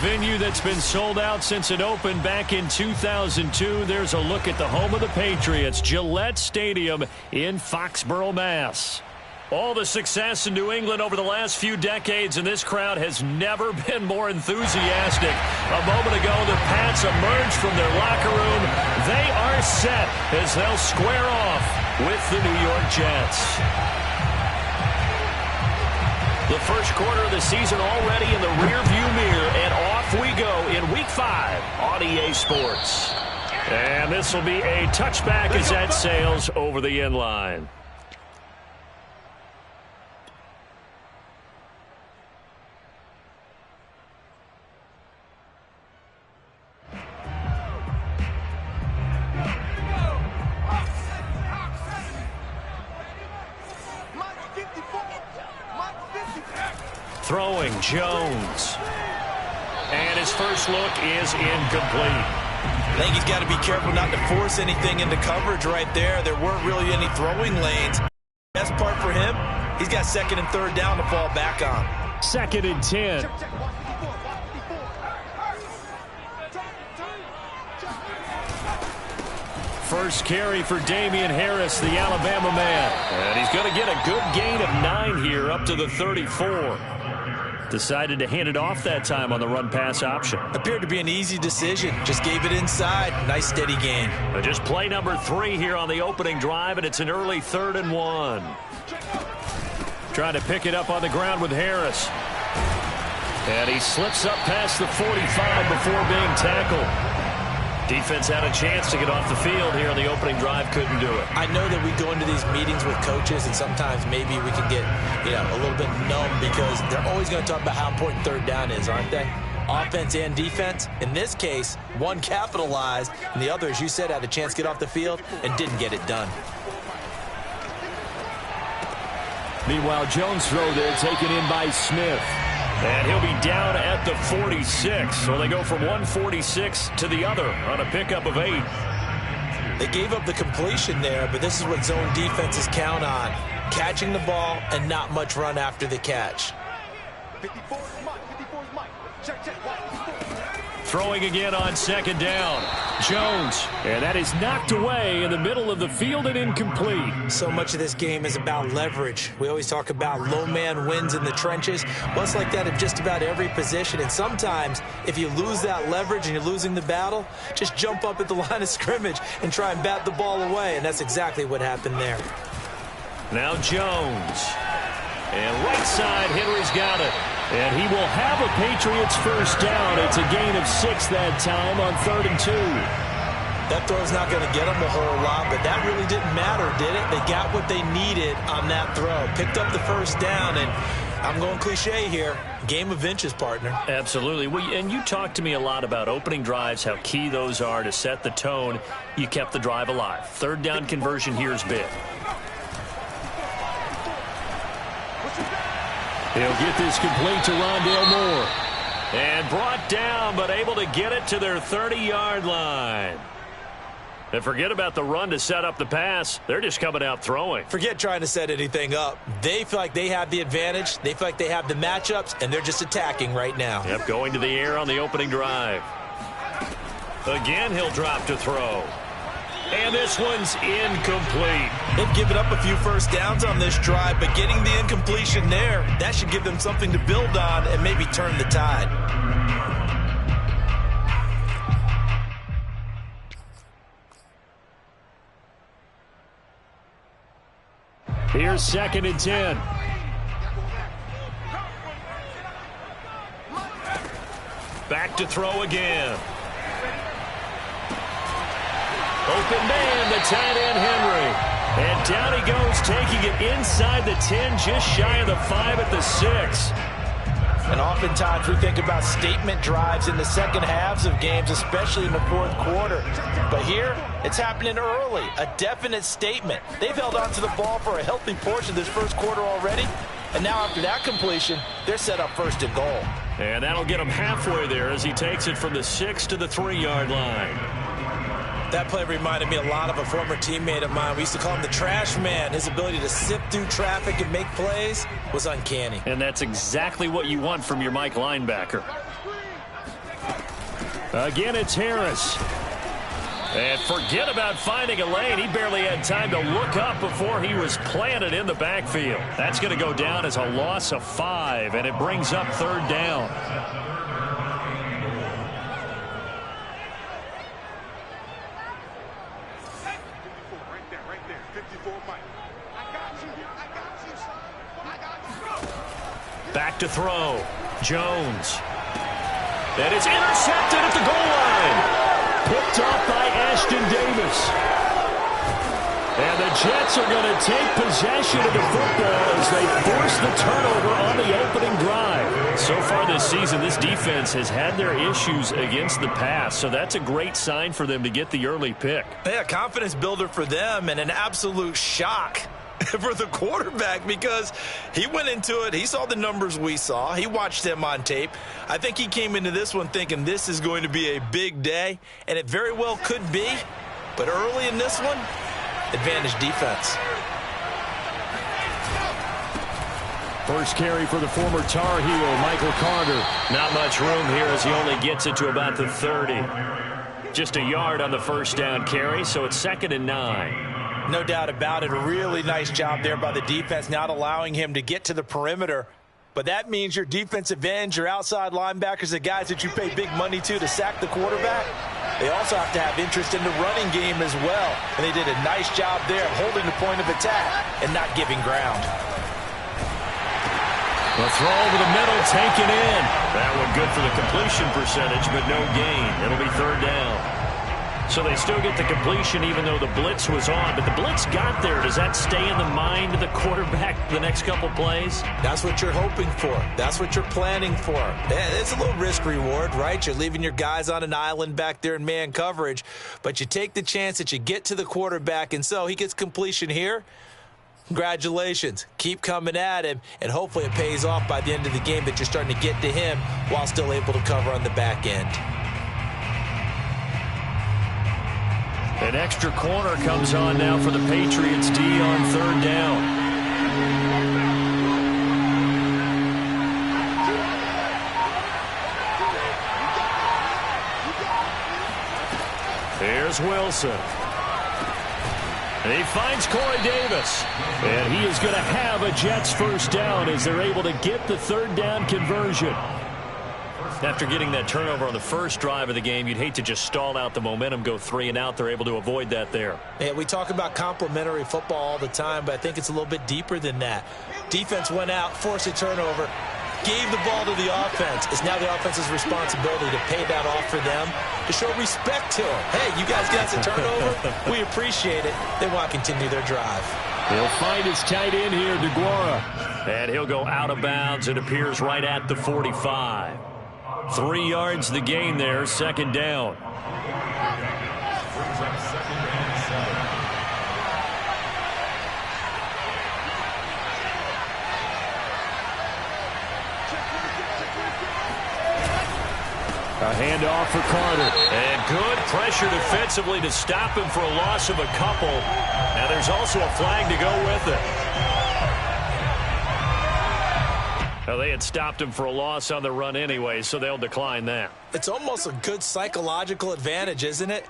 Venue that's been sold out since it opened back in 2002. There's a look at the home of the Patriots, Gillette Stadium in Foxborough, Mass. All the success in New England over the last few decades, and this crowd has never been more enthusiastic. A moment ago, the Pats emerged from their locker room. They are set as they'll square off with the New York Jets. The first quarter of the season already in the rearview mirror, and off we go in Week 5 on EA Sports. And this will be a touchback as that sails over the end line. Throwing, Jones. And his first look is incomplete. I think he's got to be careful not to force anything into coverage right there. There weren't really any throwing lanes. Best part for him, he's got second and third down to fall back on. 2nd and 10. First carry for Damian Harris, the Alabama man. And he's going to get a good gain of 9 here up to the 34. Decided to hand it off that time on the run-pass option. Appeared to be an easy decision. Just gave it inside. Nice steady gain. Just play number 3 here on the opening drive, and it's an early 3rd and 1. Trying to pick it up on the ground with Harris. And he slips up past the 45 before being tackled. Defense had a chance to get off the field here on the opening drive, couldn't do it. I know that we go into these meetings with coaches, and sometimes maybe we can get, a little bit numb because they're always going to talk about how important third down is, aren't they? Offense and defense. In this case, one capitalized, and the other, as you said, had a chance to get off the field and didn't get it done. Meanwhile, Jones' throw there taken in by Smith. And he'll be down at the 46. So they go from 146 to the other on a pickup of 8. They gave up the completion there, but this is what zone defenses count on. Catching the ball and not much run after the catch. Throwing again on 2nd down. Jones. And that is knocked away in the middle of the field and incomplete. So much of this game is about leverage. We always talk about low man wins in the trenches. Well, it's like that at just about every position. And sometimes, if you lose that leverage and you're losing the battle, just jump up at the line of scrimmage and try and bat the ball away. And that's exactly what happened there. Now Jones. And right side, Henry's got it. And he will have a Patriots first down. It's a gain of 6 that time on 3rd and 2. That throw's not going to get them a whole lot, but that really didn't matter, did it? They got what they needed on that throw. Picked up the first down, and I'm going cliche here. Game of inches, partner. Absolutely. And you talked to me a lot about opening drives, how key those are to set the tone. You kept the drive alive. 3rd down conversion here is big. He'll get this complete to Rondale Moore. And brought down, but able to get it to their 30-yard line. And forget about the run to set up the pass. They're just coming out throwing. Forget trying to set anything up. They feel like they have the advantage. They feel like they have the matchups, and they're just attacking right now. Yep, going to the air on the opening drive. Again, he'll drop to throw. And this one's incomplete. They've given up a few first downs on this drive, but getting the incompletion there, that should give them something to build on and maybe turn the tide. Here's 2nd and 10. Back to throw again. Open man, the tight end, Henry. And down he goes, taking it inside the 10, just shy of the 5 at the 6. And oftentimes we think about statement drives in the second halves of games, especially in the 4th quarter. But here, it's happening early, a definite statement. They've held on to the ball for a healthy portion of this first quarter already. And now after that completion, they're set up 1st and goal. And that'll get him halfway there as he takes it from the 6 to the 3-yard line. That play reminded me a lot of a former teammate of mine. We used to call him the trash man. His ability to sift through traffic and make plays was uncanny. And that's exactly what you want from your Mike linebacker. Again, it's Harris. And forget about finding a lane. He barely had time to look up before he was planted in the backfield. That's going to go down as a loss of 5, and it brings up 3rd down. Back to throw. Jones. And it's intercepted at the goal line. Picked off by Ashton Davis. And the Jets are going to take possession of the football as they force the turnover on the opening drive. So far this season, this defense has had their issues against the pass, so that's a great sign for them to get the early pick. Yeah, confidence builder for them and an absolute shock for the quarterback because he went into it. He saw the numbers we saw. He watched them on tape. I think he came into this one thinking this is going to be a big day, and it very well could be. But early in this one, advantage defense. First carry for the former Tar Heel, Michael Carter. Not much room here as he only gets it to about the 30. Just a yard on the first down carry, so it's 2nd and 9. No doubt about it. A really nice job there by the defense, not allowing him to get to the perimeter. But that means your defensive ends, your outside linebackers, the guys that you pay big money to sack the quarterback, they also have to have interest in the running game as well. And they did a nice job there of holding the point of attack and not giving ground. The throw over the middle, taken in. That one good for the completion percentage, but no gain. It'll be 3rd down. So they still get the completion even though the blitz was on. But the blitz got there. Does that stay in the mind of the quarterback the next couple plays? That's what you're hoping for. That's what you're planning for. It's a little risk reward, right? You're leaving your guys on an island back there in man coverage. But you take the chance that you get to the quarterback. And so he gets completion here. Congratulations. Keep coming at him. And hopefully it pays off by the end of the game that you're starting to get to him while still able to cover on the back end. An extra corner comes on now for the Patriots D on 3rd down. Here's Wilson. And he finds Corey Davis. And he is going to have a Jets first down as they're able to get the 3rd down conversion. After getting that turnover on the first drive of the game, you'd hate to just stall out the momentum, go 3 and out. They're able to avoid that there. Yeah, we talk about complementary football all the time, but I think it's a little bit deeper than that. Defense went out, forced a turnover, gave the ball to the offense. It's now the offense's responsibility to pay that off for them, to show respect to them. Hey, you guys got the turnover. We appreciate it. They want to continue their drive. He'll find his tight end here, DeGuara. And he'll go out of bounds. It appears right at the 45. 3 yards the gain there, 2nd down. A handoff for Carter. And good pressure defensively to stop him for a loss of a couple. Now there's also a flag to go with it. Well, they had stopped him for a loss on the run anyway, so they'll decline that. It's almost a good psychological advantage, isn't it?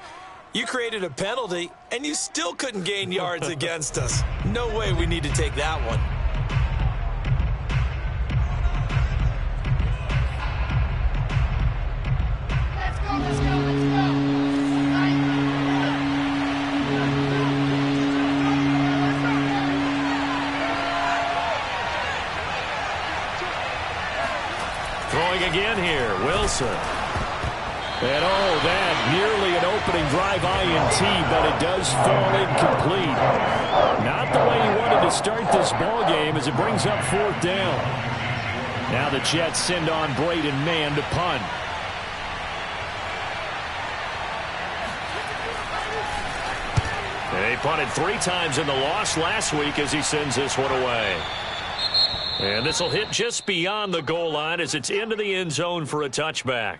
You created a penalty, and you still couldn't gain yards against us. No way we need to take that one. Throwing again here, Wilson. And that nearly an opening drive INT, but it does fall incomplete. Not the way he wanted to start this ball game as it brings up 4th down. Now the Jets send on Braden Mann to punt. They punted 3 times in the loss last week as he sends this one away. And this will hit just beyond the goal line as it's into the end zone for a touchback.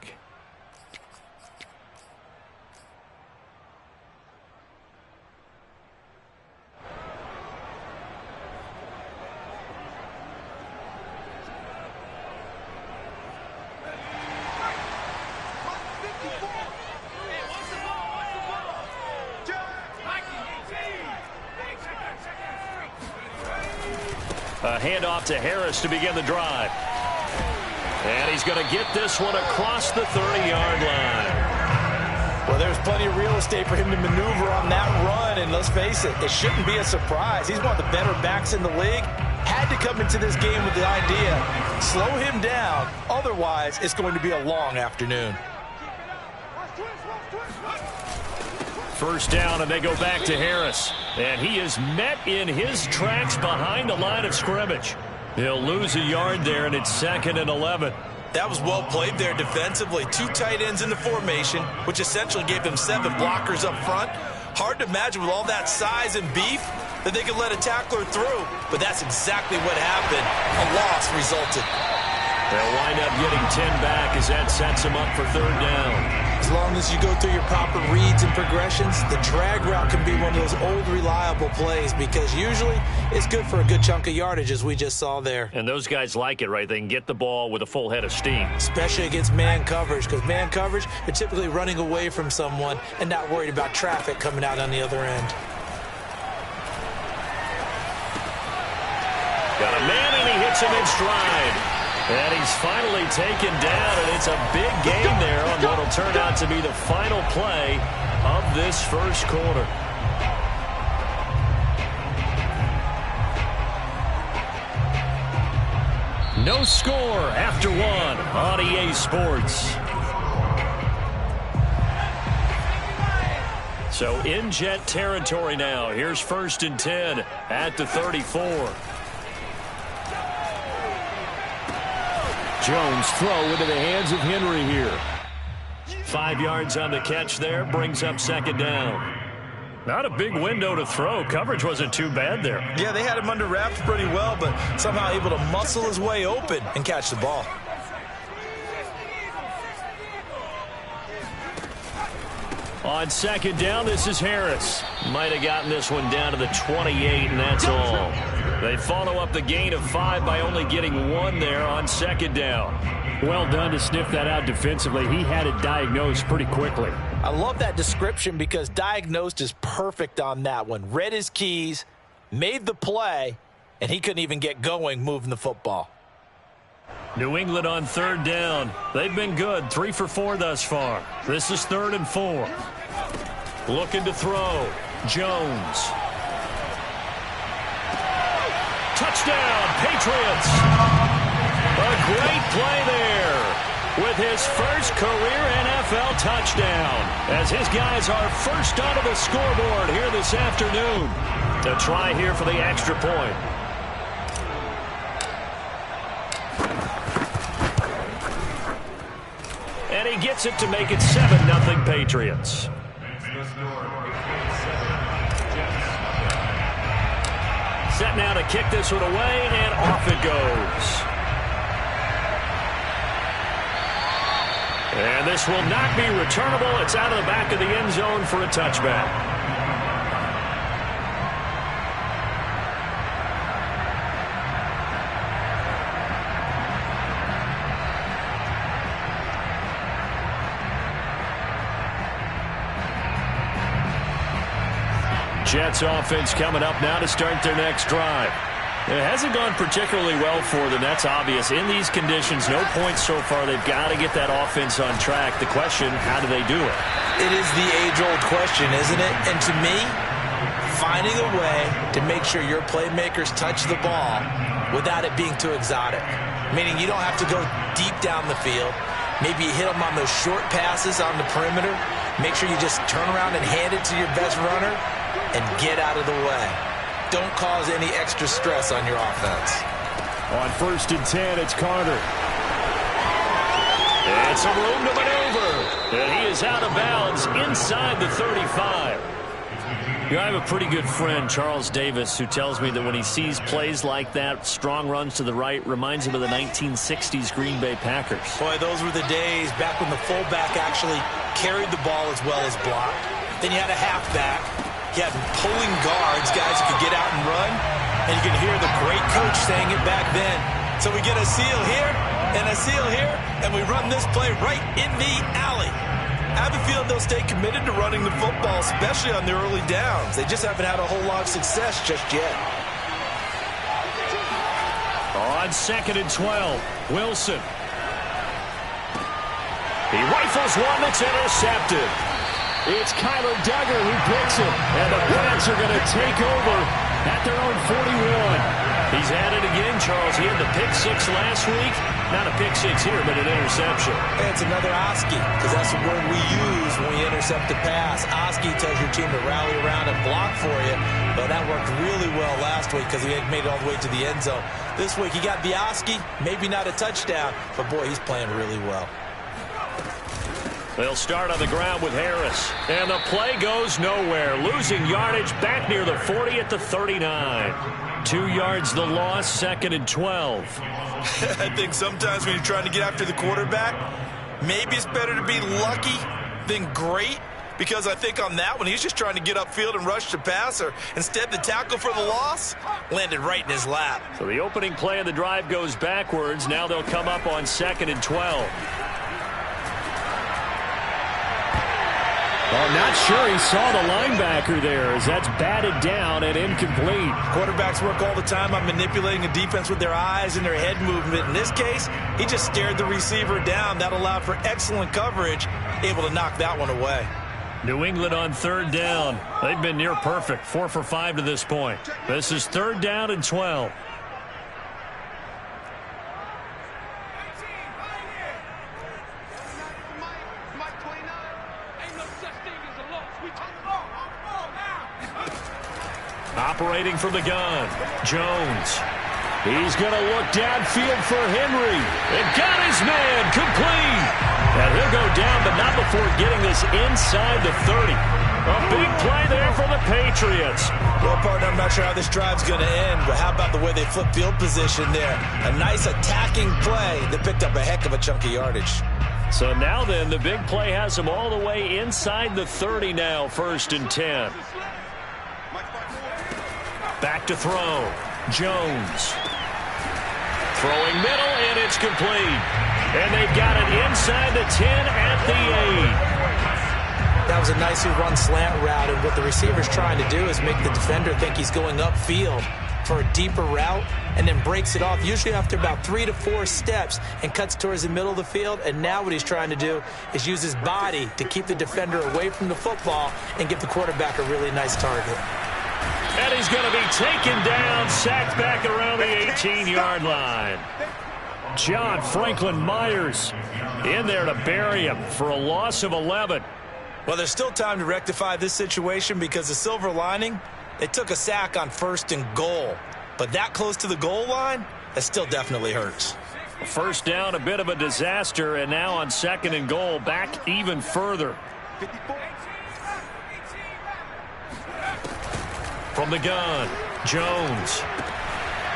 handoff to Harris to begin the drive. And he's going to get this one across the 30-yard line. Well, there's plenty of real estate for him to maneuver on that run, and let's face it, it shouldn't be a surprise. He's one of the better backs in the league. Had to come into this game with the idea, slow him down, otherwise it's going to be a long afternoon. First down, and they go back to Harris. And he is met in his tracks behind the line of scrimmage. He'll lose a yard there, and it's 2nd and 11. That was well played there defensively. 2 tight ends in the formation, which essentially gave them 7 blockers up front. Hard to imagine with all that size and beef that they could let a tackler through, but that's exactly what happened. A loss resulted. They'll wind up getting 10 back as that sets them up for 3rd down. As long as you go through your proper reads and progressions, the drag route can be one of those old reliable plays because usually it's good for a good chunk of yardage as we just saw there. And those guys like it, right? They can get the ball with a full head of steam. Especially against man coverage, because man coverage, you're typically running away from someone and not worried about traffic coming out on the other end. Got a man, and he hits him in stride. And he's finally taken down, and it's a big game there on what will turn out to be the final play of this first quarter. No score after 1 on EA Sports. So in Jet territory now. Here's 1st and 10 at the 34. Jones throw into the hands of Henry here. 5 yards on the catch there, brings up 2nd down. Not a big window to throw. Coverage wasn't too bad there. Yeah, they had him under wraps pretty well, but somehow able to muscle his way open and catch the ball. On 2nd down, this is Harris. Might have gotten this one down to the 28, and that's all. They follow up the gain of 5 by only getting 1 there on 2nd down. Well done to sniff that out defensively. He had it diagnosed pretty quickly. I love that description because diagnosed is perfect on that one. Read his keys, made the play, and he couldn't even get going moving the football. New England on 3rd down. They've been good, 3 for 4 thus far. This is 3rd and 4. Looking to throw. Jones. Touchdown, Patriots. A great play there with his first career NFL touchdown as his guys are first onto the scoreboard here this afternoon. To try here for the extra point. And he gets it to make it 7-0 Patriots. Set now to kick this one away, and off it goes. And this will not be returnable. It's out of the back of the end zone for a touchback. Jets offense coming up now to start their next drive. It hasn't gone particularly well for them. That's obvious. In these conditions, no points so far. They've got to get that offense on track. The question, how do they do it? It is the age-old question, isn't it? And to me, finding a way to make sure your playmakers touch the ball without it being too exotic. Meaning you don't have to go deep down the field. Maybe you hit them on those short passes on the perimeter. Make sure you just turn around and hand it to your best runner and get out of the way. Don't cause any extra stress on your offense. On 1st and 10, it's Carter. And some room to maneuver. And he is out of bounds inside the 35. You know, I have a pretty good friend, Charles Davis, who tells me that when he sees plays like that, strong runs to the right, reminds him of the 1960s Green Bay Packers. Boy, those were the days back when the fullback actually carried the ball as well as blocked. Then you had a halfback. You had pulling guards, guys who could get out and run. And you can hear the great coach saying it back then. So we get a seal here and a seal here, and we run this play right in the alley. I have a feeling they'll stay committed to running the football, especially on their early downs. They just haven't had a whole lot of success just yet. On 2nd and 12, Wilson. He rifles one that's intercepted. It's Kyler Duggar who picks it. And the Pats are going to take over at their own 41. He's had it again, Charles. He had the pick six last week. Not a pick six here, but an interception. It's another Oski, because that's the word we use when we intercept a pass. Oski tells your team to rally around and block for you. But that worked really well last week because he had made it all the way to the end zone. This week he got the Oski, maybe not a touchdown, but boy, he's playing really well. They'll start on the ground with Harris. And the play goes nowhere. Losing yardage back near the 40 at the 39. 2 yards the loss, 2nd and 12. I think sometimes when you're trying to get after the quarterback, maybe it's better to be lucky than great. Because I think on that one, he's just trying to get upfield and rush the passer. Instead, the tackle for the loss landed right in his lap. So the opening play of the drive goes backwards. Now they'll come up on 2nd and 12. Well, not sure he saw the linebacker there as that's batted down and incomplete. Quarterbacks work all the time on manipulating a defense with their eyes and their head movement. In this case, he just stared the receiver down. That allowed for excellent coverage, able to knock that one away. New England on 3rd down. They've been near perfect, 4 for 5 to this point. This is 3rd down and 12. Operating from the gun, Jones. He's going to look downfield for Henry. And got his man complete. And he'll go down, but not before getting this inside the 30. A big play there for the Patriots. Well, partner, I'm not sure how this drive's going to end, but how about the way they flip field position there? A nice attacking play that picked up a heck of a chunk of yardage. So now then, the big play has them all the way inside the 30 now, 1st and 10. Back to throw. Jones. Throwing middle, and it's complete. And they've got it inside the 10 at the 8. That was a nicely run slant route, and what the receiver's trying to do is make the defender think he's going upfield for a deeper route, and then breaks it off, usually after about 3 to 4 steps, and cuts towards the middle of the field. And now what he's trying to do is use his body to keep the defender away from the football and give the quarterback a really nice target. And he's going to be taken down, sacked back around the 18-yard line. John Franklin Myers in there to bury him for a loss of 11. Well, there's still time to rectify this situation because the silver lining, they took a sack on 1st and goal. But that close to the goal line, that still definitely hurts. 1st down, a bit of a disaster, and now on 2nd and goal, back even further. From the gun, Jones.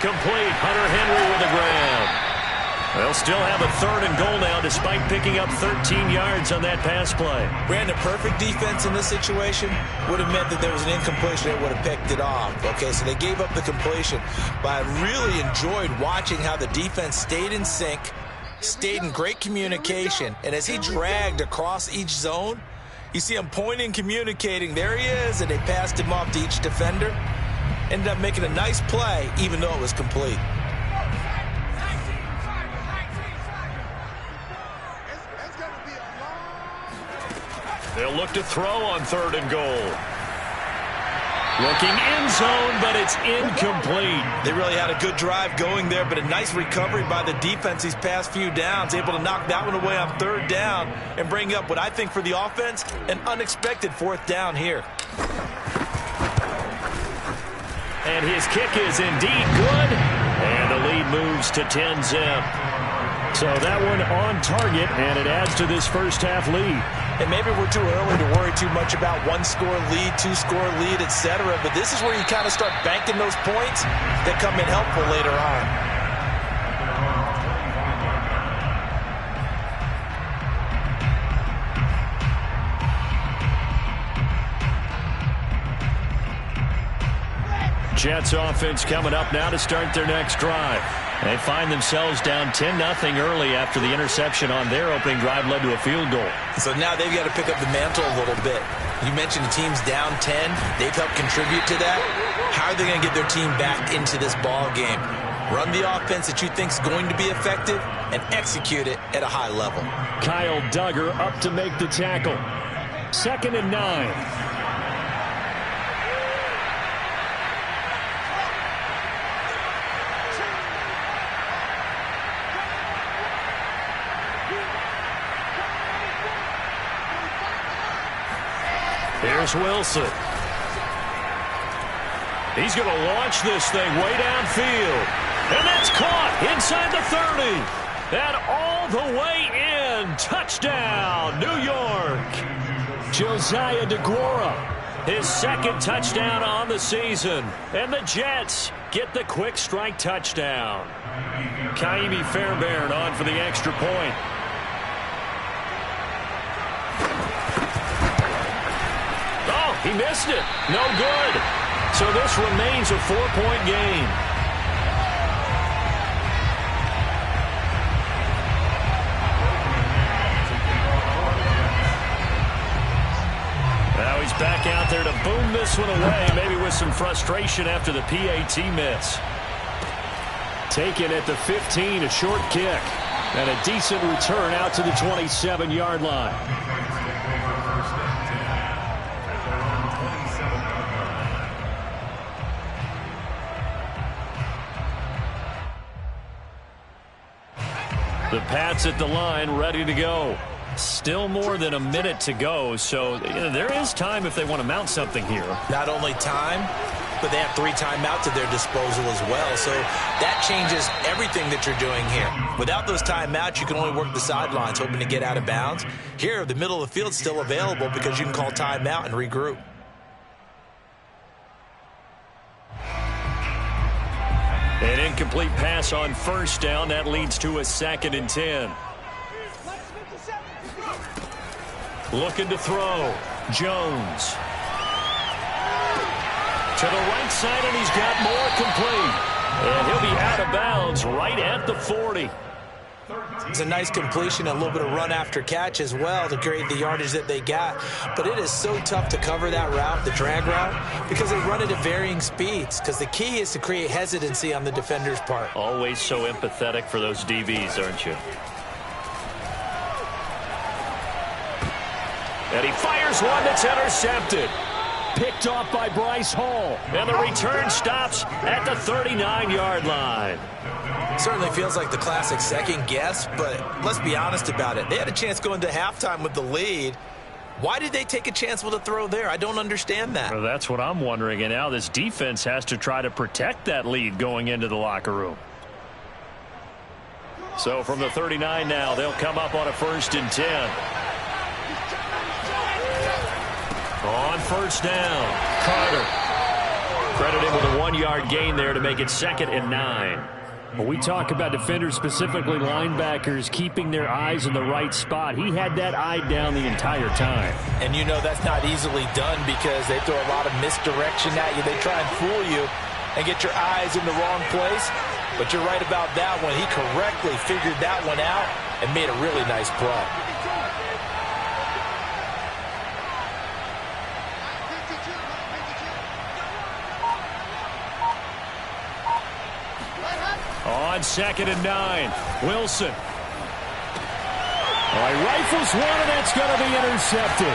Complete. Hunter Henry with a grab. They'll still have a 3rd and goal now despite picking up 13 yards on that pass play. Brandon, perfect defense in this situation would have meant that there was an incompletion. They would have picked it off. Okay, so they gave up the completion. But I really enjoyed watching how the defense stayed in sync, stayed in great communication, and as he dragged across each zone, you see him pointing, communicating. There he is, and they passed him off to each defender. Ended up making a nice play, even though it was complete. They'll look to throw on 3rd and goal. Looking end zone, but it's incomplete. They really had a good drive going there, but a nice recovery by the defense these past few downs. Able to knock that one away on 3rd down and bring up what I think for the offense, an unexpected 4th down here. And his kick is indeed good. And the lead moves to 10-zip. So that one on target, and it adds to this 1st half lead. And maybe we're too early to worry too much about 1-score lead, 2-score lead, etc. But this is where you kind of start banking those points that come in helpful later on. Jets offense coming up now to start their next drive. They find themselves down 10-0 early after the interception on their opening drive led to a field goal. So now they've got to pick up the mantle a little bit. You mentioned the team's down 10. They've helped contribute to that. How are they going to get their team back into this ball game? Run the offense that you think is going to be effective and execute it at a high level. Kyle Duggar up to make the tackle. 2nd and 9. Here's Wilson. He's going to launch this thing way downfield. And that's caught inside the 30. And all the way in. Touchdown, New York. Josiah DeGuara, his 2nd touchdown on the season. And the Jets get the quick strike touchdown. Kaimi Fairbairn on for the extra point. He missed it. No good. So this remains a 4-point game. Now he's back out there to boom this one away, maybe with some frustration after the PAT miss. Taken at the 15, a short kick. And a decent return out to the 27-yard line. The Pats at the line, ready to go. Still more than a minute to go, so there is time if they want to mount something here. Not only time, but they have 3 timeouts at their disposal as well, so that changes everything that you're doing here. Without those timeouts, you can only work the sidelines, hoping to get out of bounds. Here, the middle of the field is still available because you can call timeout and regroup. An incomplete pass on 1st down. That leads to a 2nd and 10. Looking to throw. Jones. To the right side, and he's got more complete. And he'll be out of bounds right at the 40. It's a nice completion, a little bit of run after catch as well to create the yardage that they got. But it is so tough to cover that route, the drag route, because they run it at varying speeds. Because the key is to create hesitancy on the defender's part. Always so empathetic for those DBs, aren't you? And he fires one that's intercepted. Picked off by Bryce Hall. And the return stops at the 39-yard line. Certainly feels like the classic second guess, but let's be honest about it. They had a chance going to halftime with the lead. Why did they take a chance with a throw there? I don't understand that. Well, that's what I'm wondering. And now this defense has to try to protect that lead going into the locker room. So from the 39 now, they'll come up on a 1st and 10. On 1st down, Carter. Credited with a 1-yard gain there to make it 2nd and 9. When we talk about defenders, specifically linebackers, keeping their eyes in the right spot, he had that eye down the entire time. And you know that's not easily done because they throw a lot of misdirection at you. They try and fool you and get your eyes in the wrong place. But you're right about that one. He correctly figured that one out and made a really nice play. On 2nd and 9, Wilson. All right, rifles one, and that's going to be intercepted.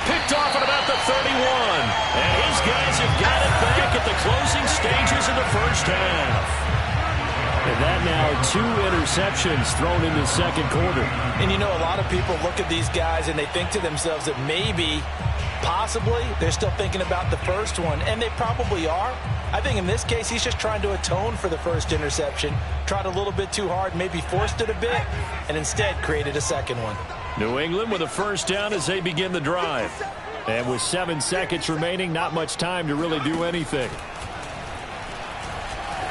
Picked off at about the 31. And his guys have got it back at the closing stages of the 1st half. And that now 2 interceptions thrown in the 2nd quarter. And you know, a lot of people look at these guys and they think to themselves that maybe, possibly, they're still thinking about the first one. And they probably are. I think in this case, he's just trying to atone for the 1st interception. Tried a little bit too hard, maybe forced it a bit, and instead created a 2nd one. New England with a 1st down as they begin the drive. And with 7 seconds remaining, not much time to really do anything.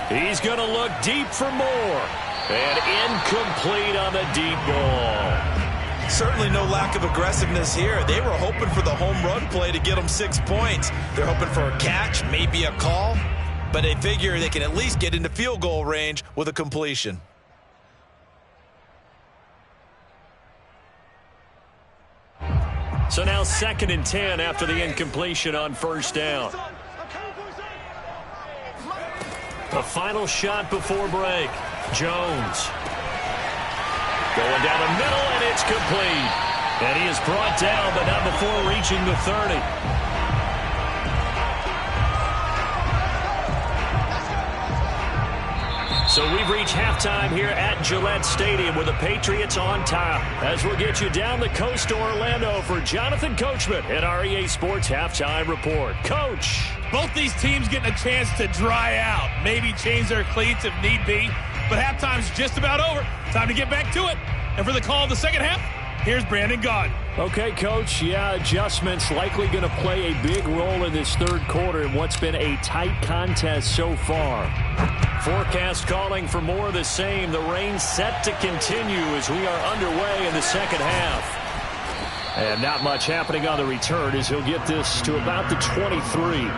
He's going to look deep for more. And incomplete on the deep ball. Certainly no lack of aggressiveness here. They were hoping for the home run play to get them 6 points. They're hoping for a catch, maybe a call, but they figure they can at least get into field goal range with a completion. So now 2nd and 10 after the incompletion on 1st down. The final shot before break. Jones. Going down the middle, and it's complete. And he is brought down, but not before reaching the 30. So we've reached halftime here at Gillette Stadium with the Patriots on top. As we'll get you down the coast to Orlando for Jonathan Coachman at our EA Sports Halftime Report. Coach. Both these teams getting a chance to dry out, maybe change their cleats if need be. But halftime's just about over. Time to get back to it. And for the call of the second half, here's Brandon Gaudin. Okay, Coach. Yeah, adjustments likely going to play a big role in this third quarter in what's been a tight contest so far. Forecast calling for more of the same. The rain set to continue as we are underway in the second half. And not much happening on the return as he'll get this to about the 23.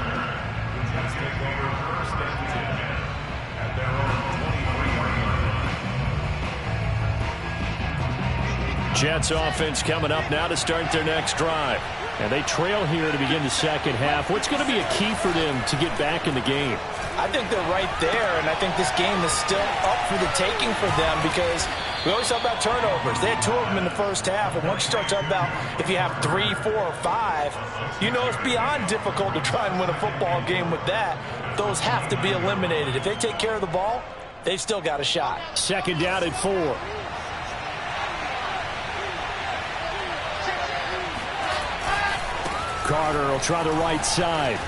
Jets offense coming up now to start their next drive. And they trail here to begin the second half. What's going to be a key for them to get back in the game? I think they're right there, and I think this game is still up for the taking for them because we always talk about turnovers. They had 2 of them in the first half, and once you start talking about if you have 3, 4, or 5, you know it's beyond difficult to try and win a football game with that. Those have to be eliminated. If they take care of the ball, they've still got a shot. Second down at 4. Carter will try the right side.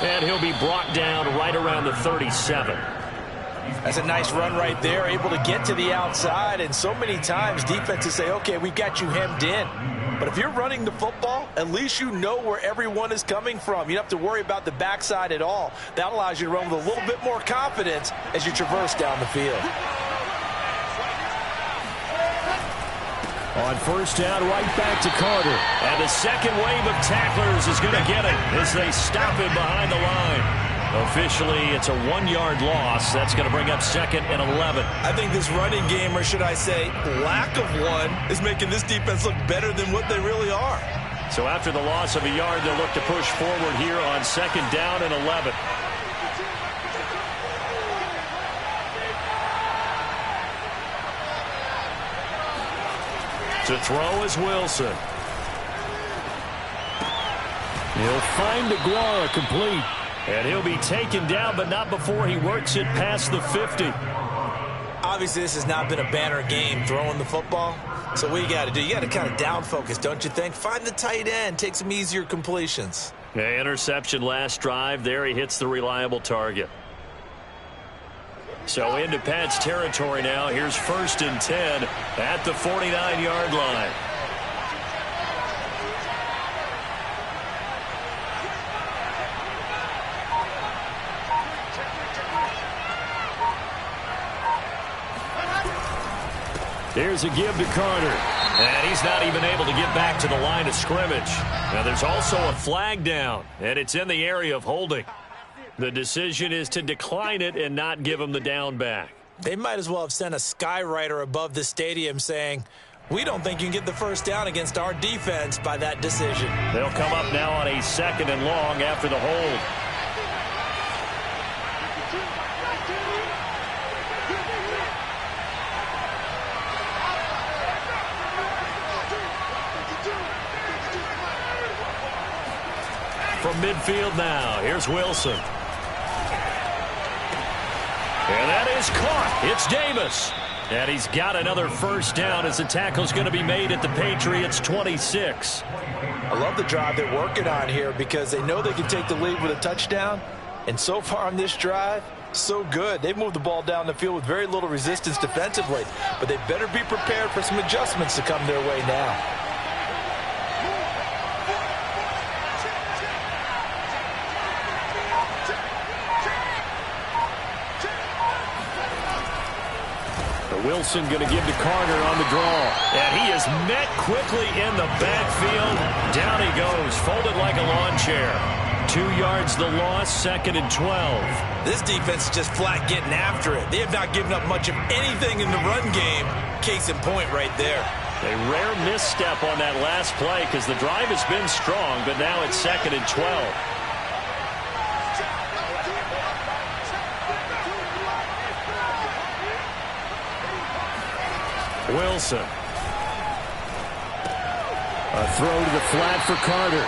And he'll be brought down right around the 37. That's a nice run right there, able to get to the outside. And so many times defenses say, okay, we've got you hemmed in. But if you're running the football, at least you know where everyone is coming from. You don't have to worry about the backside at all. That allows you to run with a little bit more confidence as you traverse down the field. On first down, right back to Carter. And the second wave of tacklers is going to get it as they stop him behind the line. Officially, it's a 1-yard loss. That's going to bring up second and 11. I think this running game, or should I say lack of one, is making this defense look better than what they really are. So after the loss of a yard, they'll look to push forward here on second down and 11. To throw is Wilson. He'll find Aguara complete. And he'll be taken down, but not before he works it past the 50. Obviously, this has not been a banner game throwing the football. So what you got to do, you got to kind of down focus, don't you think? Find the tight end, take some easier completions. Yeah, interception last drive. There he hits the reliable target. So into Pat's territory now. Here's first and 10 at the 49-yard line. There's a give to Carter. And he's not even able to get back to the line of scrimmage. Now there's also a flag down, and it's in the area of holding. The decision is to decline it and not give him the down back. They might as well have sent a skywriter above the stadium saying, we don't think you can get the first down against our defense by that decision. They'll come up now on a second and long after the hold. From midfield now, here's Wilson. And that is caught. It's Davis. And he's got another first down as the tackle's going to be made at the Patriots' 26. I love the drive they're working on here because they know they can take the lead with a touchdown. And so far on this drive, so good. They've moved the ball down the field with very little resistance defensively. But they better be prepared for some adjustments to come their way now. Wilson going to give to Carter on the draw. And he is met quickly in the backfield. Down he goes, folded like a lawn chair. 2 yards the loss, second and 12. This defense is just flat getting after it. They have not given up much of anything in the run game. Case in point right there. A rare misstep on that last play because the drive has been strong, but now it's second and 12. Wilson. A throw to the flat for Carter.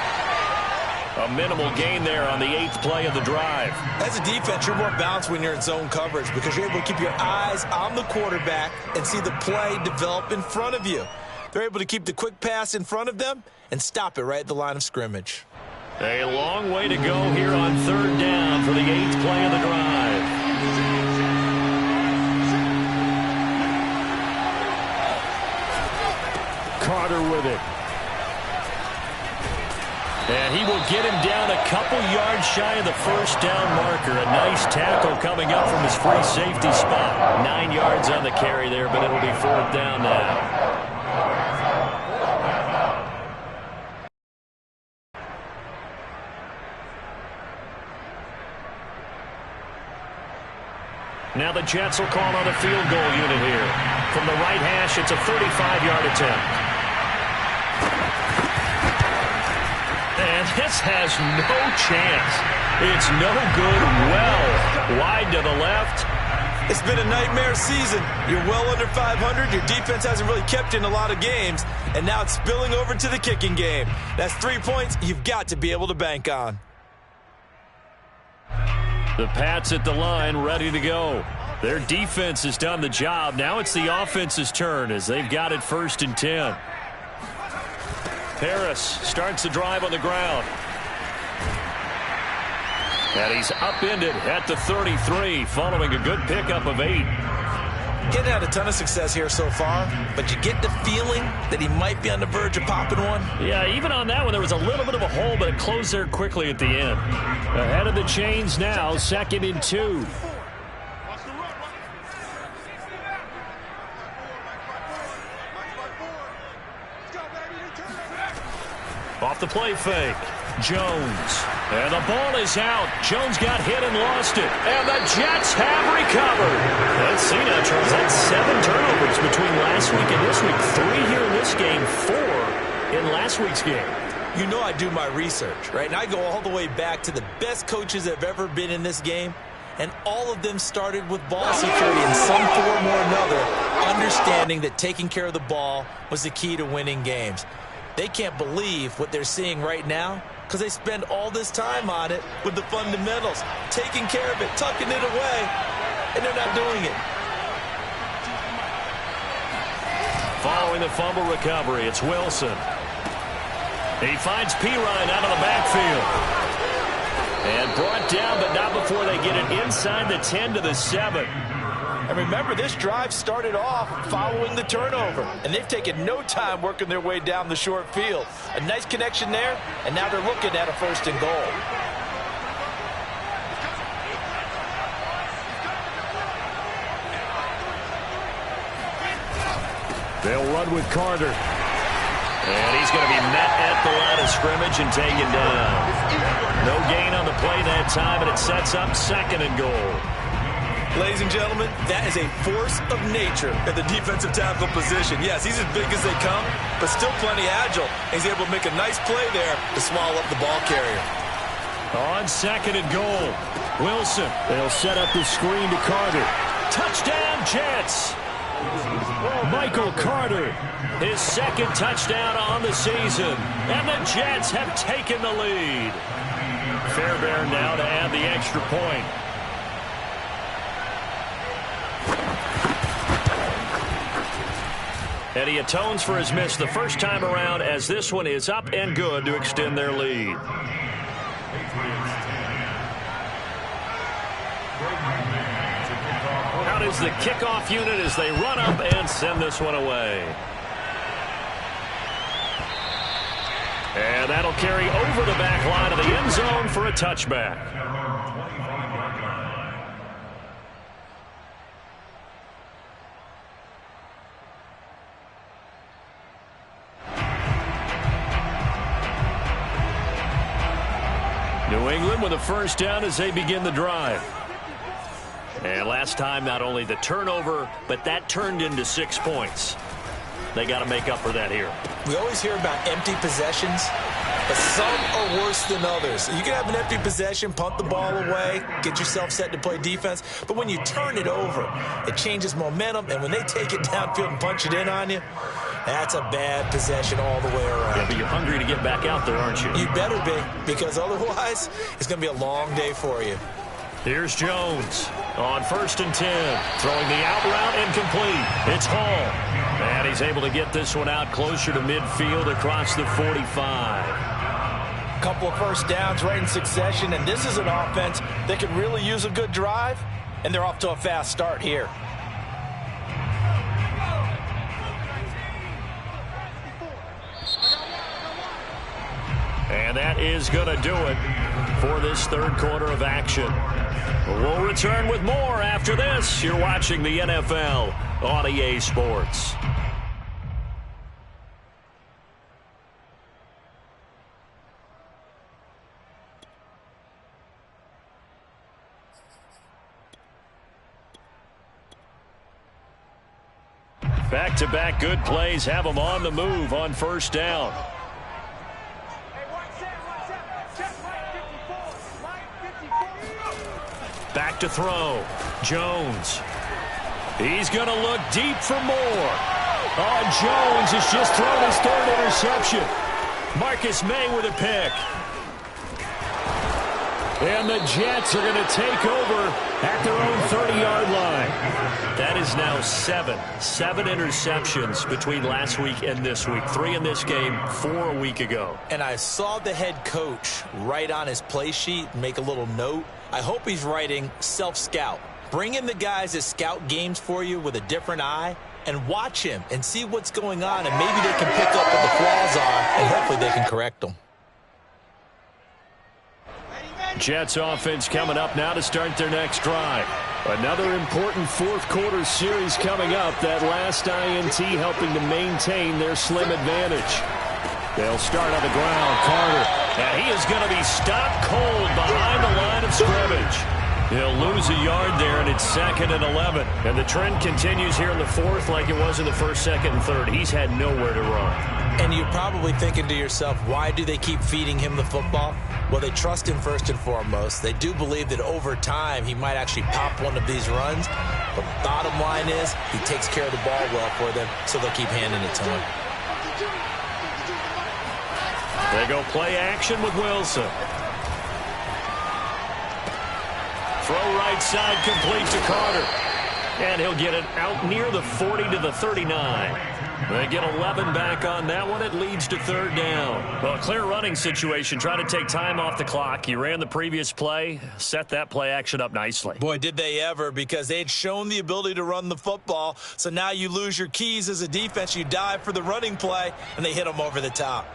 A minimal gain there on the 8th play of the drive. As a defense, you're more balanced when you're in zone coverage because you're able to keep your eyes on the quarterback and see the play develop in front of you. They're able to keep the quick pass in front of them and stop it right at the line of scrimmage. A long way to go here on 3rd down for the 8th play of the drive. Carter with it. And he will get him down a couple yards shy of the 1st down marker. A nice tackle coming up from his free safety spot. 9 yards on the carry there, but it'll be 4th down now. Now the Jets will call on a field goal unit here. From the right hash, it's a 35-yard attempt. And this has no chance. It's no good. Well, wide to the left. It's been a nightmare season. You're well under 500. Your defense hasn't really kept you in a lot of games. And now it's spilling over to the kicking game. That's 3 points you've got to be able to bank on. The Pats at the line, ready to go. Their defense has done the job. Now it's the offense's turn as they've got it 1st and 10. Harris starts the drive on the ground. And he's upended at the 33 following a good pickup of 8. Getting had a ton of success here so far, but you get the feeling that he might be on the verge of popping one. Yeah, even on that one, there was a little bit of a hole, but it closed there quickly at the end. Ahead of the chains now, 2nd and 2. Off the play fake. Jones. And the ball is out. Jones got hit and lost it. And the Jets have recovered. Let's see now, Charles. That's 7 turnovers between last week and this week. 3 here in this game, 4 in last week's game. You know I do my research, right? And I go all the way back to the best coaches that have ever been in this game. And all of them started with ball security in some form or another, understanding that taking care of the ball was the key to winning games. They can't believe what they're seeing right now because they spend all this time on it with the fundamentals, taking care of it, tucking it away, and they're not doing it. Following the fumble recovery, it's Wilson. He finds Pirine out of the backfield. And brought down, but not before they get it inside the 10 to the 7. And remember, this drive started off following the turnover, and they've taken no time working their way down the short field. A nice connection there, and now they're looking at a 1st and goal. They'll run with Carter. And he's going to be met at the line of scrimmage and taken down. No gain on the play that time, and it sets up 2nd and goal. Ladies and gentlemen, that is a force of nature at the defensive tackle position. Yes, he's as big as they come, but still plenty agile. He's able to make a nice play there to swallow up the ball carrier. On 2nd and goal, Wilson. They'll set up the screen to Carter. Touchdown, Jets! Michael Carter, his 2nd touchdown on the season. And the Jets have taken the lead. Fairbairn now to add the extra point. And he atones for his miss the first time around as this one is up and good to extend their lead. Out is the kickoff unit as they run up and send this one away. And that'll carry over the back line of the end zone for a touchback. New England with a 1st down as they begin the drive. And last time, not only the turnover, but that turned into 6 points. They got to make up for that here. We always hear about empty possessions. but some are worse than others. You can have an empty possession, punt the ball away, get yourself set to play defense, but when you turn it over, it changes momentum, and when they take it downfield and punch it in on you, that's a bad possession all the way around. Yeah, but you're hungry to get back out there, aren't you? You better be, because otherwise, it's going to be a long day for you. Here's Jones on 1st and 10. Throwing the out route incomplete. It's Hall. And he's able to get this one out closer to midfield across the 45. Couple of first downs right in succession, and this is an offense that could really use a good drive, and they're off to a fast start here. And that is going to do it for this third quarter of action. We'll return with more after this. You're watching the NFL on EA Sports. Back-to-back good plays have them on the move on first down. Back to throw. Jones. He's going to look deep for more. Oh, Jones has just thrown his third interception. Marcus May with a pick. And the Jets are going to take over at their own 30-yard line. That is now seven interceptions between last week and this week. 3 in this game, 4 a week ago. And I saw the head coach write on his play sheet and make a little note. I hope he's writing self-scout. Bring in the guys that scout games for you with a different eye and watch him and see what's going on, and maybe they can pick up what the flaws are, and hopefully they can correct them. Jets offense coming up now to start their next drive. Another important fourth quarter series coming up. That last INT helping to maintain their slim advantage. They'll start on the ground. Carter. And he is going to be stopped cold behind the line of scrimmage. He'll lose a yard there, and it's 2nd and 11. And the trend continues here in the fourth like it was in the first, second, and third. He's had nowhere to run. And you're probably thinking to yourself, why do they keep feeding him the football? Well, they trust him first and foremost. They do believe that over time he might actually pop one of these runs. But the bottom line is he takes care of the ball well for them, so they'll keep handing it to him. They go play action with Wilson. Throw right side complete to Carter. And he'll get it out near the 40 to the 39. They get 11 back on that one. It leads to 3rd down. Well, clear running situation. Try to take time off the clock. He ran the previous play, set that play action up nicely. Boy, did they ever, because they had shown the ability to run the football. So now you lose your keys as a defense. You dive for the running play, and they hit them over the top.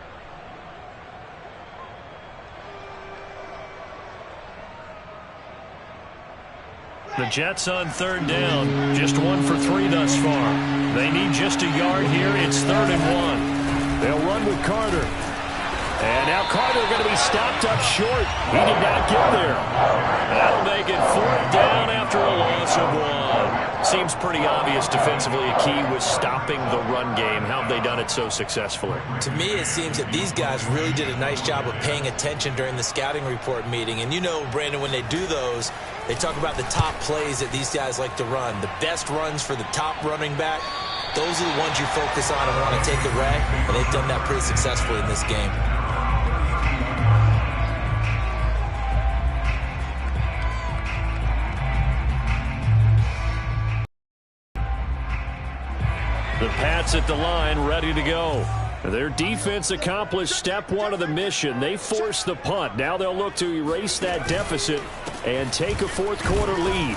The Jets on 3rd down. Just 1 for 3 thus far. They need just a yard here. It's 3rd and 1. They'll run with Carter. And now Carter going to be stopped up short. He did not get there. That'll make it 4th down after a loss of 1. Seems pretty obvious defensively a key was stopping the run game. How have they done it so successfully? To me, it seems that these guys really did a nice job of paying attention during the scouting report meeting. And you know, Brandon, when they do those, they talk about the top plays that these guys like to run. The best runs for the top running back, those are the ones you focus on and want to take away. And they've done that pretty successfully in this game. The Pats at the line, ready to go. Their defense accomplished step 1 of the mission. They forced the punt. Now they'll look to erase that deficit and take a fourth quarter lead.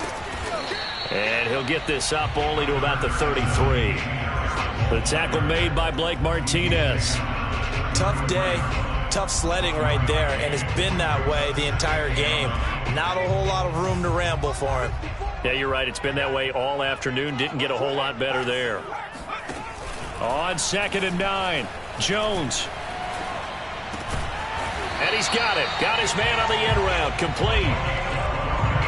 And he'll get this up only to about the 33. The tackle made by Blake Martinez. Tough day, tough sledding right there, and it's been that way the entire game. Not a whole lot of room to ramble for him. Yeah, you're right. It's been that way all afternoon. Didn't get a whole lot better there. On 2nd and 9, Jones. And he's got it. Got his man on the end route. Complete.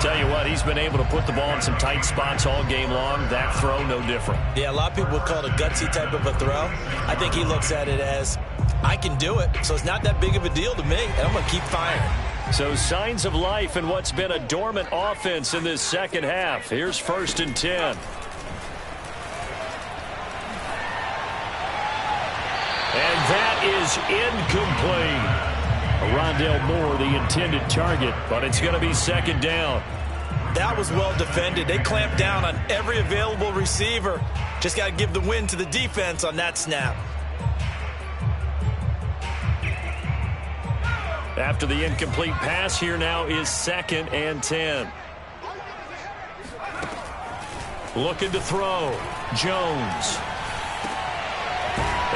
Tell you what, he's been able to put the ball in some tight spots all game long. That throw, no different. Yeah, a lot of people would call it a gutsy type of a throw. I think he looks at it as I can do it, so it's not that big of a deal to me, and I'm going to keep firing. So signs of life in what's been a dormant offense in this second half. Here's 1st and 10. And that is incomplete. Rondale Moore, the intended target, but it's going to be 2nd down. That was well defended. They clamped down on every available receiver. Just got to give the win to the defense on that snap. After the incomplete pass, here now is 2nd and 10. Looking to throw. Jones.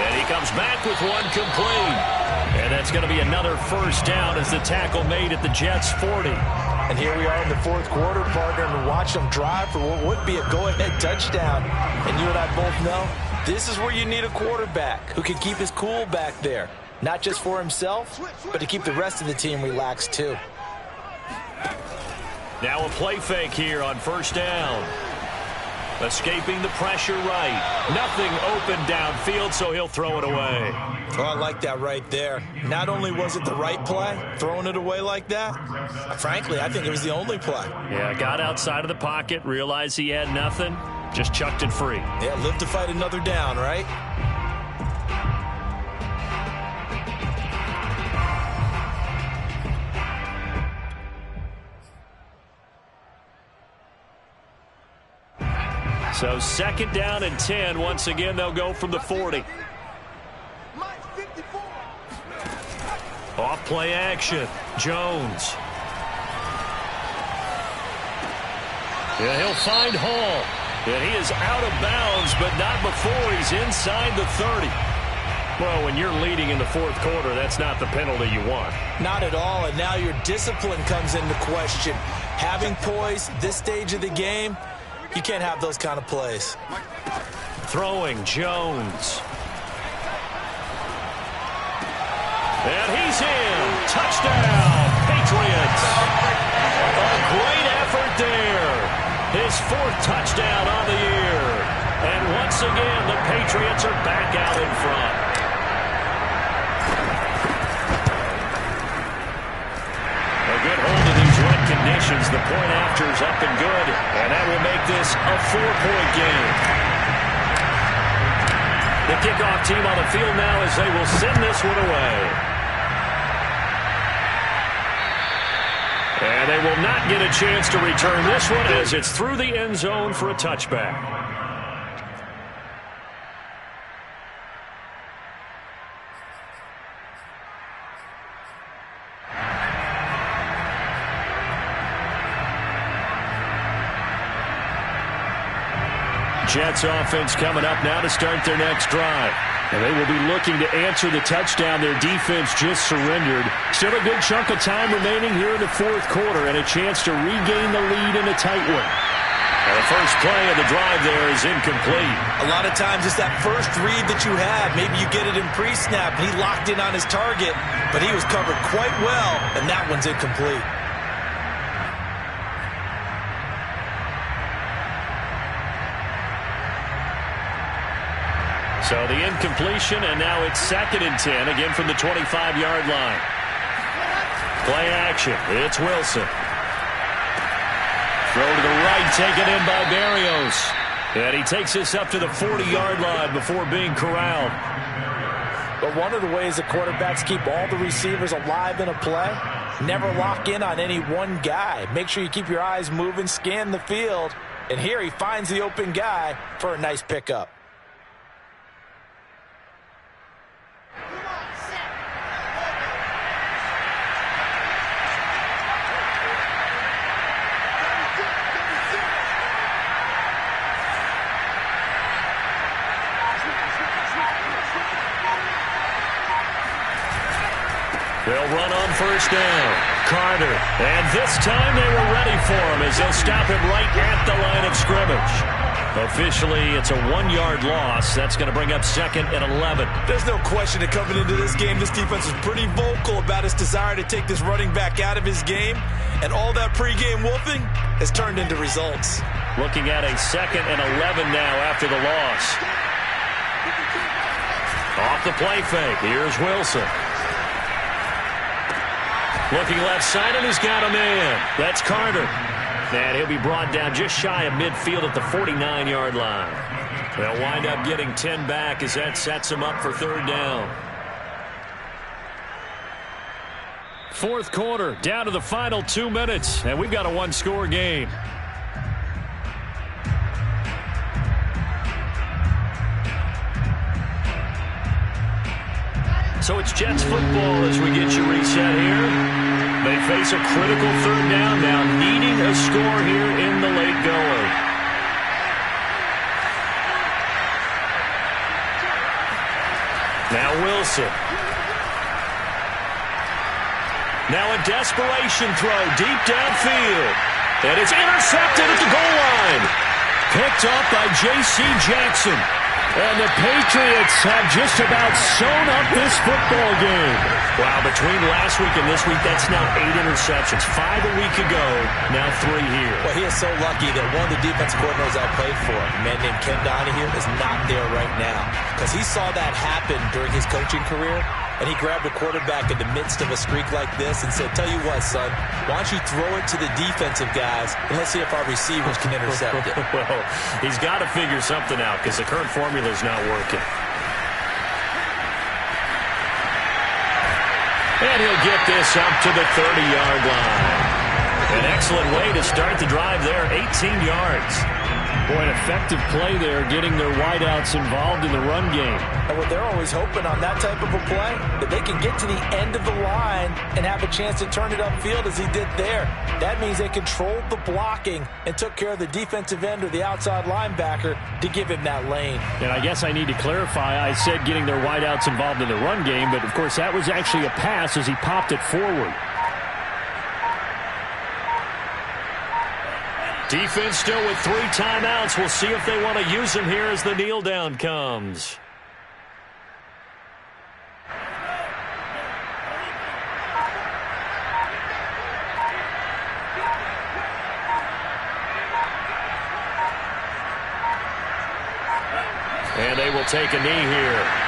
And he comes back with one complete. And that's going to be another 1st down as the tackle made at the Jets' 40. And here we are in the 4th quarter, partner, and watch them drive for what would be a go-ahead touchdown. And you and I both know this is where you need a quarterback who can keep his cool back there. Not just for himself, but to keep the rest of the team relaxed too. Now a play fake here on 1st down. Escaping the pressure right. Nothing open downfield, so he'll throw it away. Oh, I like that right there. Not only was it the right play, throwing it away like that, frankly, I think it was the only play. Yeah, got outside of the pocket, realized he had nothing, just chucked it free. Yeah, live to fight another down, right? So 2nd down and 10. Once again, they'll go from the 40. Off play action. Jones. Yeah, he'll find Hall. And he is out of bounds, but not before he's inside the 30. Well, when you're leading in the 4th quarter, that's not the penalty you want. Not at all, and now your discipline comes into question. Having poise this stage of the game, you can't have those kind of plays. Throwing, Jones. And he's in. Touchdown, Patriots. A great effort there. His 4th touchdown on the year. And once again, the Patriots are back out in front. A good hold of these wet conditions. The point after is up and good. And that will make this a 4-point game. The kickoff team on the field now as they will send this one away. And they will not get a chance to return this one as it's through the end zone for a touchback. Jets offense coming up now to start their next drive. And they will be looking to answer the touchdown their defense just surrendered. Still a good chunk of time remaining here in the 4th quarter and a chance to regain the lead in a tight one. And the first play of the drive there is incomplete. A lot of times it's that first read that you had. Maybe you get it in pre-snap and he locked in on his target, but he was covered quite well, and that one's incomplete. So the incompletion, and now it's 2nd and 10, again from the 25-yard line. Play action. It's Wilson. Throw to the right, taken in by Berrios. And he takes this up to the 40-yard line before being corralled. But one of the ways that quarterbacks keep all the receivers alive in a play, never lock in on any one guy. Make sure you keep your eyes moving, scan the field. And here he finds the open guy for a nice pickup. They'll run on 1st down. Carter. And this time they were ready for him as they'll stop him right at the line of scrimmage. Officially, it's a 1-yard loss. That's going to bring up 2nd and 11. There's no question that coming into this game, this defense is pretty vocal about its desire to take this running back out of his game. And all that pregame wolfing has turned into results. Looking at a 2nd and 11 now after the loss. Off off the play fake. Here's Wilson. Looking left side, and he's got a man. That's Carter. And he'll be brought down just shy of midfield at the 49-yard line. They'll wind up getting 10 back as that sets him up for third down. Fourth quarter, down to the final 2 minutes, and we've got a one-score game. So it's Jets football as we get you reset here. They face a critical third down now, needing a score here in the late going. Now Wilson. Now a desperation throw deep downfield. And it's intercepted at the goal line. Picked up by J.C. Jackson. And the Patriots have just about sewn up this football game. Wow, between last week and this week, that's now 8 interceptions. 5 a week ago, now 3 here. Well, he is so lucky that one of the defensive coordinators I played for, a man named Ken Donahue, is not there right now. Because he saw that happen during his coaching career, and he grabbed a quarterback in the midst of a streak like this and said, tell you what, son, why don't you throw it to the defensive guys, and let's see if our receivers can intercept it. Well, he's got to figure something out because the current formula is not working. And he'll get this up to the 30-yard line. An excellent way to start the drive there, 18 yards. Boy, an effective play there, getting their wideouts involved in the run game. And what they're always hoping on that type of a play, that they can get to the end of the line and have a chance to turn it upfield as he did there. That means they controlled the blocking and took care of the defensive end or the outside linebacker to give him that lane. And I guess I need to clarify, I said getting their wideouts involved in the run game, but of course that was actually a pass as he popped it forward. Defense still with 3 timeouts. We'll see if they want to use them here as the kneel down comes. And they will take a knee here.